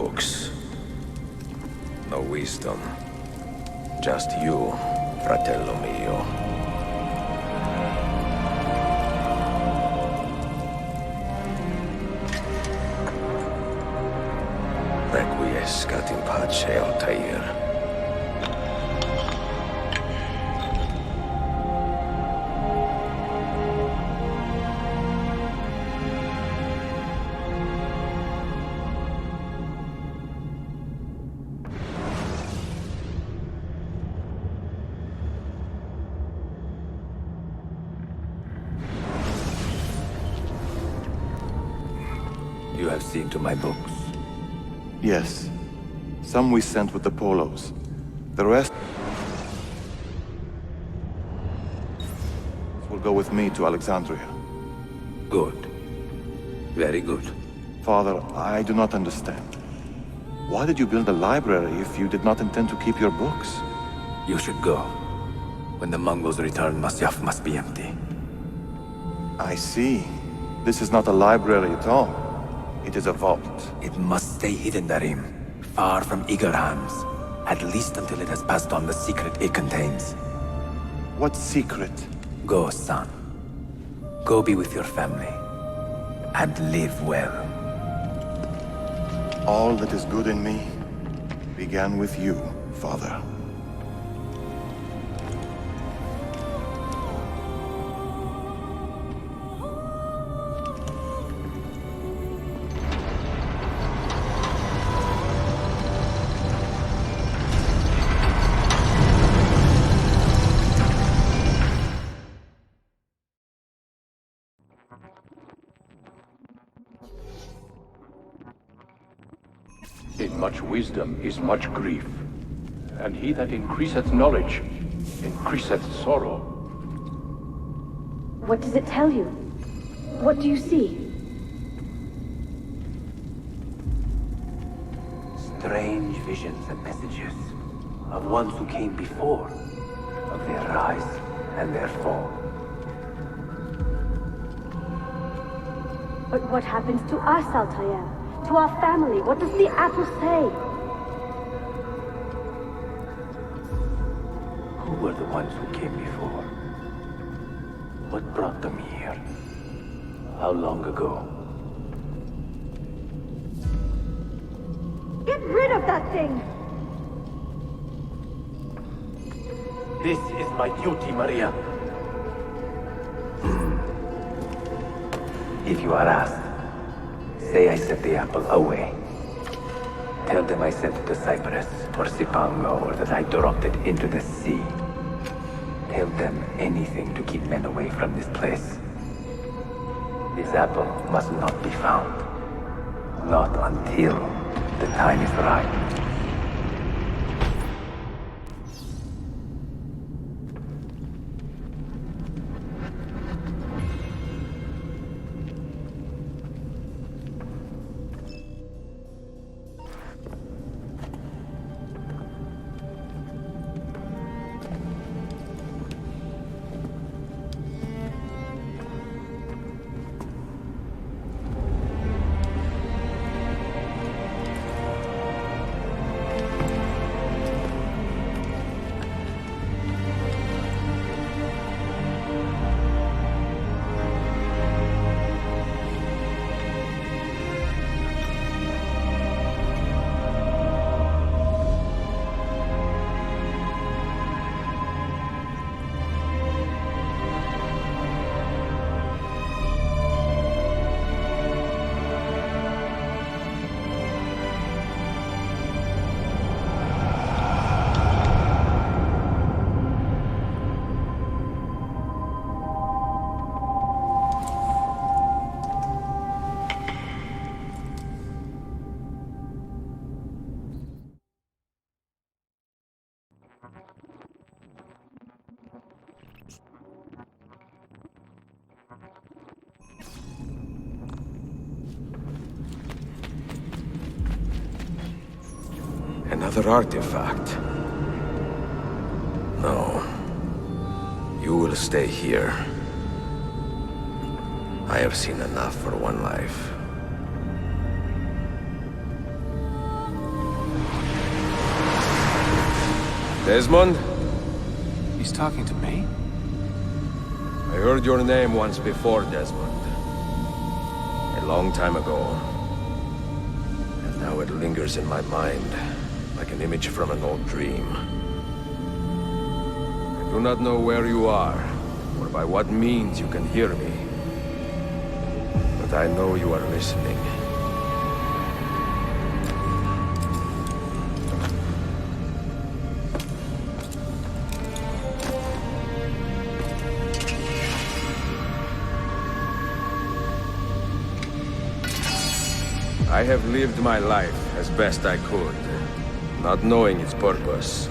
books. No wisdom. Just you, fratello mio. Requiescat in pace, Altair. You have seen to my books. Yes. Some we sent with the polos. The rest will go with me to Alexandria. Good. Very good. Father, I do not understand. Why did you build a library if you did not intend to keep your books? You should go. When the Mongols return, Masyaf must be empty. I see. This is not a library at all. It is a vault. It must stay hidden, Darim. Far from eager hands. At least until it has passed on the secret it contains. What secret? Go, son. Go be with your family. And live well. All that is good in me began with you, Father. In much wisdom is much grief, and he that increaseth knowledge increaseth sorrow. What does it tell you? What do you see? Strange visions and messages of ones who came before, of their rise and their fall. But what happens to us, Altair? To our family? What does the apple say? Who were the ones who came before? What brought them here? How long ago? Get rid of that thing! This is my duty, Maria. If you are asked, say I sent the apple away. Tell them I sent it to Cyprus, or Cipango, or that I dropped it into the sea. Tell them anything to keep men away from this place. This apple must not be found. Not until the time is right. Another artifact. No. You will stay here. I have seen enough for one life. Desmond? He's talking to me? I heard your name once before, Desmond. A long time ago. And now it lingers in my mind, like an image from an old dream. I do not know where you are, or by what means you can hear me. But I know you are listening. I have lived my life as best I could, not knowing its purpose,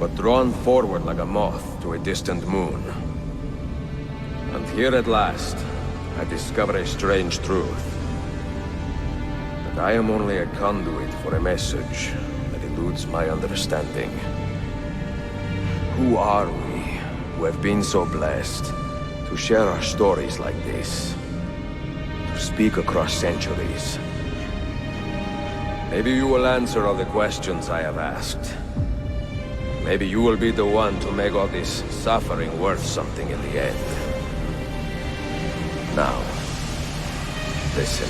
but drawn forward like a moth to a distant moon. And here at last, I discover a strange truth. That I am only a conduit for a message that eludes my understanding. Who are we, who have been so blessed, to share our stories like this? Speak across centuries. Maybe you will answer all the questions I have asked. Maybe you will be the one to make all this suffering worth something in the end. Now, listen.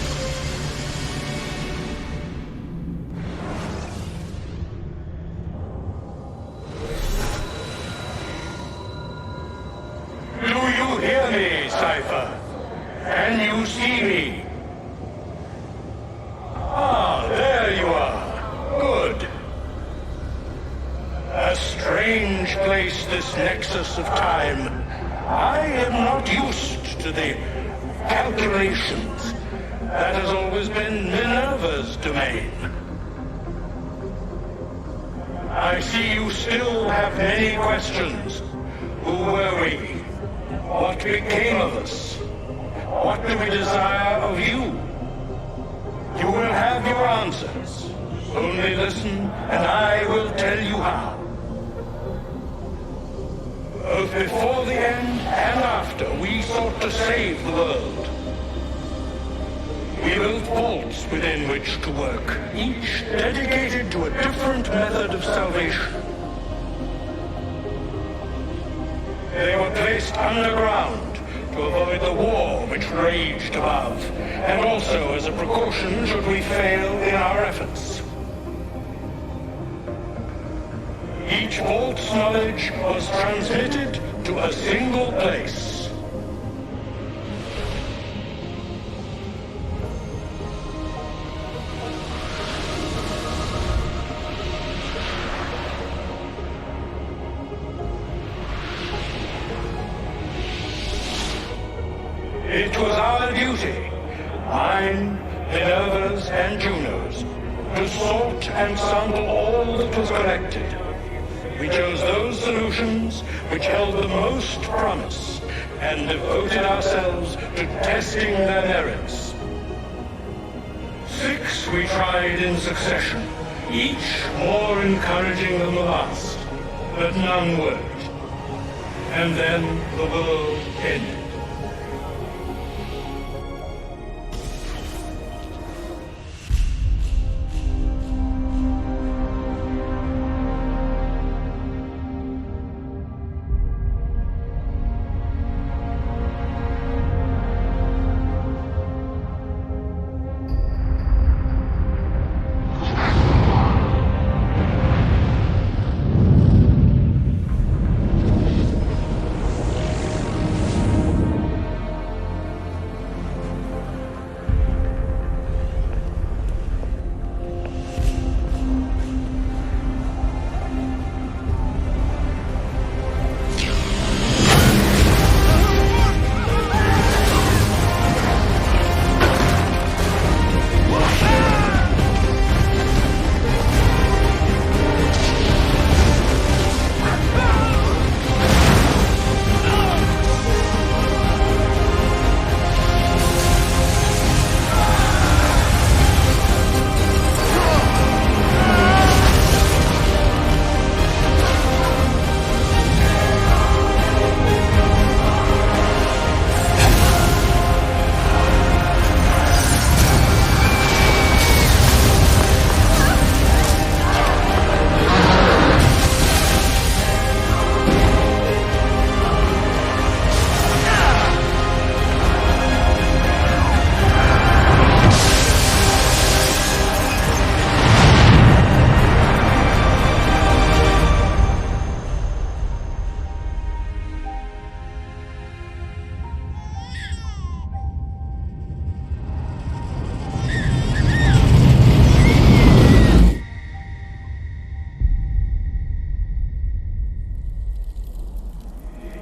Do you hear me, Cypher? Can you see me? Ah, there you are. Good. A strange place, this nexus of time. I am not used to the calculations. That has always been Minerva's domain. I see you still have many questions. Who were we? What became of us? What do we desire of you? You will have your answers. Only listen, and I will tell you how. Both before the end and after, we sought to save the world. We built vaults within which to work, each dedicated to a different method of salvation. They were placed underground to avoid the war which raged above, and also as a precaution should we fail in our efforts. Each vault's knowledge was transmitted to a single place. It was our duty, mine, Minerva's, and Juno's, to sort and sample all that was collected. We chose those solutions which held the most promise, and devoted ourselves to testing their merits. 6 we tried in succession, each more encouraging than the last, but none worked. And then the world ended.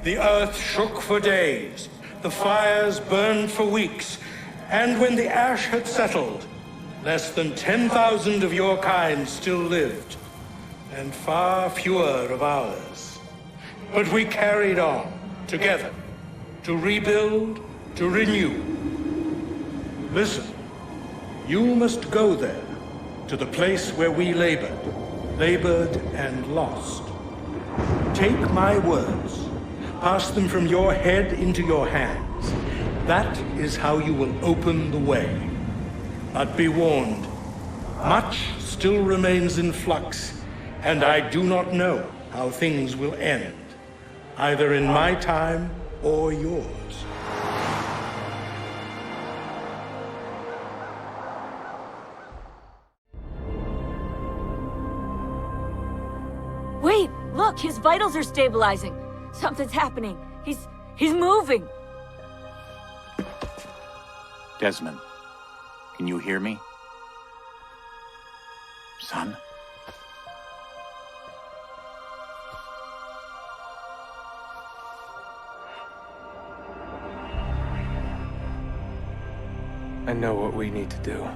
The earth shook for days, the fires burned for weeks, and when the ash had settled, less than 10,000 of your kind still lived, and far fewer of ours. But we carried on, together, to rebuild, to renew. Listen, you must go there, to the place where we labored and lost. Take my words, pass them from your head into your hands. That is how you will open the way. But be warned, much still remains in flux, and I do not know how things will end, either in my time or yours. Wait, look, his vitals are stabilizing. Something's happening. He's moving. Desmond, can you hear me? Son? I know what we need to do.